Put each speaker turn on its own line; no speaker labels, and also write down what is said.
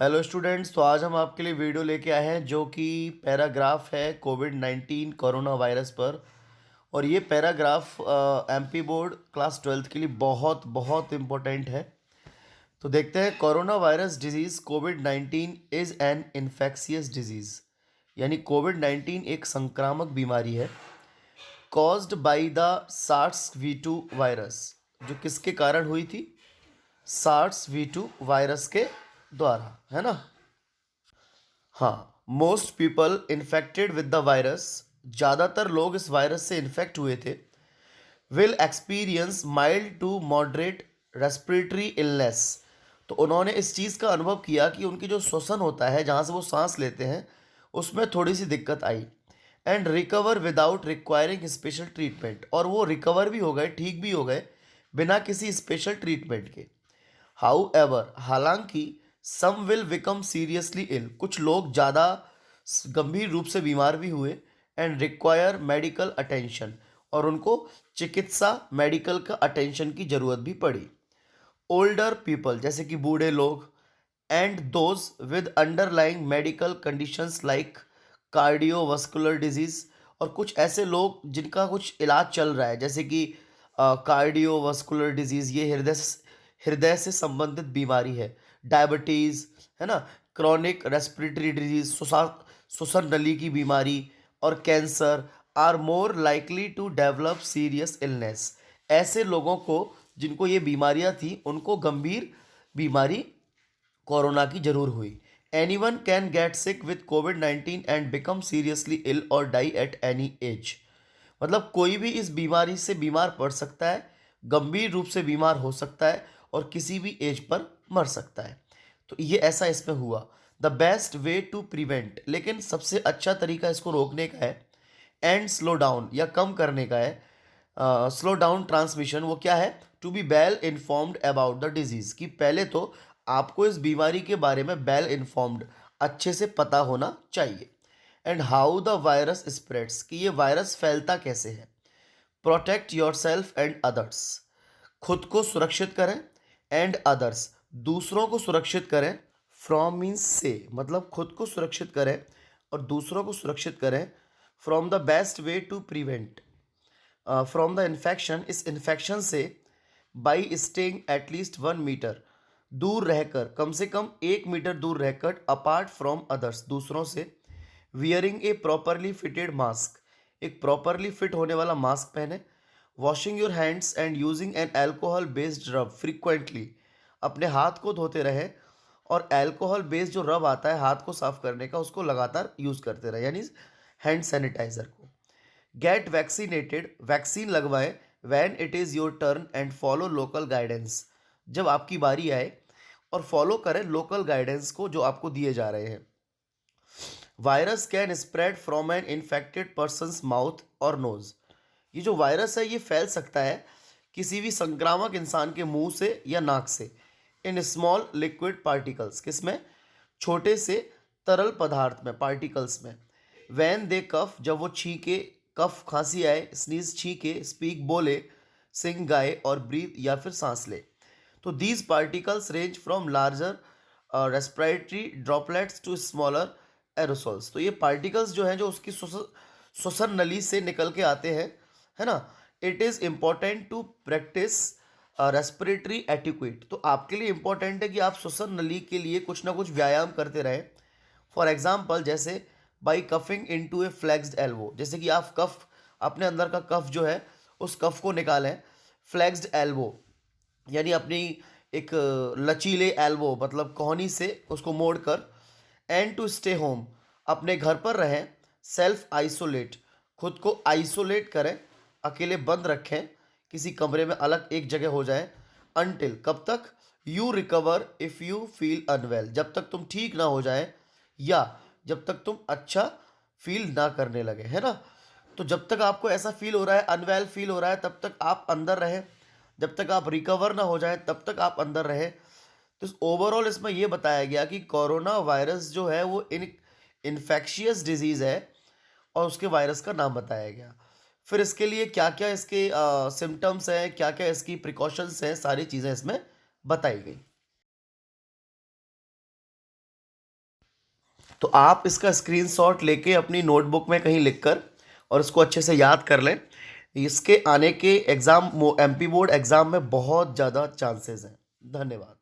Hello students, तो आज हम आपके लिए वीडियो लेके आए हैं जो कि पैराग्राफ है कोविड-19 कोरोना वायरस पर। और ये paragraph MP board class 12th के लिए बहुत बहुत इम्पोर्टेंट है। तो देखते हैं। कोरोना वायरस डिजीज़ कोविड-19 इज़ एन इन्फेक्शियस डिजीज़, यानी कोविड-19 एक संक्रामक बीमारी है caused by the SARS V two virus, जो किसके कारण हुई थी? सार्स वी टू वायरस के द्वारा, है ना। हाँ, most people infected with the virus, ज़्यादातर लोग इस वायरस से इन्फेक्ट हुए थे, will experience mild to moderate respiratory illness. तो उन्होंने इस चीज़ का अनुभव किया कि उनकी जो श्वसन होता है, जहाँ से वो सांस लेते हैं, उसमें थोड़ी सी दिक्कत आई। And recover without requiring special treatment, और वो रिकवर भी हो गए, ठीक भी हो गए, बिना किसी स्पेशल ट्रीटमेंट के। हाउ एवर, हालांकि सम विल बिकम सीरियसली इल, कुछ लोग ज़्यादा गंभीर रूप से बीमार भी हुए, एंड रिक्वायर मेडिकल अटेंशन, और उनको चिकित्सा मेडिकल का अटेंशन की ज़रूरत भी पड़ी। ओल्डर पीपल, जैसे कि बूढ़े लोग, and those with underlying medical conditions like cardiovascular disease, और कुछ ऐसे लोग जिनका कुछ इलाज चल रहा है, जैसे कि कार्डियोवास्कुलर डिजीज़, ये हृदय से संबंधित बीमारी है। डायबिटीज़, है ना, क्रॉनिक रेस्पिरेटरी डिजीज़, श्वसन नली की बीमारी, और cancer are more likely to develop serious illness. ऐसे लोगों को, जिनको ये बीमारियां थी, उनको गंभीर बीमारी कोरोना की जरूर हुई। Anyone can get sick with कोविड-19 एंड बिकम सीरियसली इल और डाई एट एनी एज। मतलब कोई भी इस बीमारी से बीमार पड़ सकता है, गंभीर रूप से बीमार हो सकता है, और किसी भी एज पर मर सकता है। तो ये ऐसा इसमें हुआ। The best way to prevent, लेकिन सबसे अच्छा तरीका इसको रोकने का है, एंड स्लो डाउन, या कम करने का है, स्लो डाउन ट्रांसमिशन, वो क्या है? To be well informed about the disease, कि पहले तो आपको इस बीमारी के बारे में वेल इन्फॉर्म्ड, अच्छे से पता होना चाहिए। And how the virus spreads, कि ये वायरस फैलता कैसे है। Protect your self and others, खुद को सुरक्षित करें, एंड अदर्स, दूसरों को सुरक्षित करें। फ्रॉम मीन्स से, मतलब खुद को सुरक्षित करें और दूसरों को सुरक्षित करें। From the best way to prevent from the infection, इस इन्फेक्शन से। बाई स्टेइंग एटलीस्ट 1 मीटर, दूर रहकर, कम से कम 1 मीटर दूर रहकर। अपार्ट फ्रॉम अदर्स, दूसरों से। वियरिंग ए प्रॉपरली फिटेड मास्क, एक प्रॉपरली फिट होने वाला मास्क पहने। Washing your hands and using an alcohol based रब फ्रीक्वेंटली, अपने हाथ को धोते रहे, और अल्कोहल बेस्ड जो रब आता है हाथ को साफ करने का, उसको लगातार यूज़ करते रहे, यानी हैंड सैनिटाइजर को। गेट वैक्सीनेटेड, वैक्सीन लगवाएं। When it is your turn and follow local guidance, जब आपकी बारी आए, और फॉलो करें लोकल गाइडेंस को जो आपको दिए जा रहे हैं। Virus can spread from an infected persons mouth और नोज, ये जो वायरस है ये फैल सकता है किसी भी संक्रामक इंसान के मुंह से या नाक से। इन स्मॉल लिक्विड पार्टिकल्स, किसमें? छोटे से तरल पदार्थ में, पार्टिकल्स में। वैन दे कफ, जब वो छींके, कफ खांसी आए, स्नीज छींके, स्पीक बोले, सिंग गाए, और ब्रीथ या फिर सांस ले। तो these particles range from larger respiratory droplets to smaller aerosols. तो ये पार्टिकल्स जो हैं, जो उसकी श्वसन नली से निकल के आते हैं, है ना। It is important to practise respiratory etiquette, तो आपके लिए इम्पॉर्टेंट है कि आप श्वसन नली के लिए कुछ ना कुछ व्यायाम करते रहें। फॉर एग्जाम्पल, जैसे by coughing into a flexed elbow, जैसे कि आप कफ, अपने अंदर का कफ जो है, उस कफ को निकालें। फ्लेक्स्ड एल्बो, यानी अपनी एक लचीले एल्बो, मतलब कोहनी से उसको मोड़ कर। एंड टू स्टे होम, अपने घर पर रहें। सेल्फ आइसोलेट, खुद को आइसोलेट करें, अकेले बंद रखें, किसी कमरे में अलग एक जगह हो जाए। अनटिल, कब तक? You recover if you feel unwell, जब तक तुम ठीक ना हो जाए, या जब तक तुम अच्छा फील ना करने लगे, है ना। तो जब तक आपको ऐसा फील हो रहा है, अनवेल फील हो रहा है, तब तक आप अंदर रहें। जब तक आप रिकवर ना हो जाए, तब तक आप अंदर रहें। तो ओवरऑल इसमें यह बताया गया कि कोरोना वायरस जो है वो इन्फेक्शियस डिजीज़ है, और उसके वायरस का नाम बताया गया। फिर इसके लिए क्या क्या इसके सिम्टम्स हैं, क्या क्या इसकी प्रिकॉशंस हैं, सारी चीज़ें इसमें बताई गई। तो आप इसका स्क्रीनशॉट लेके अपनी नोटबुक में कहीं लिख कर और इसको अच्छे से याद कर लें। इसके आने के एग्ज़ाम एमपी बोर्ड एग्ज़ाम में बहुत ज़्यादा चांसेस हैं। धन्यवाद।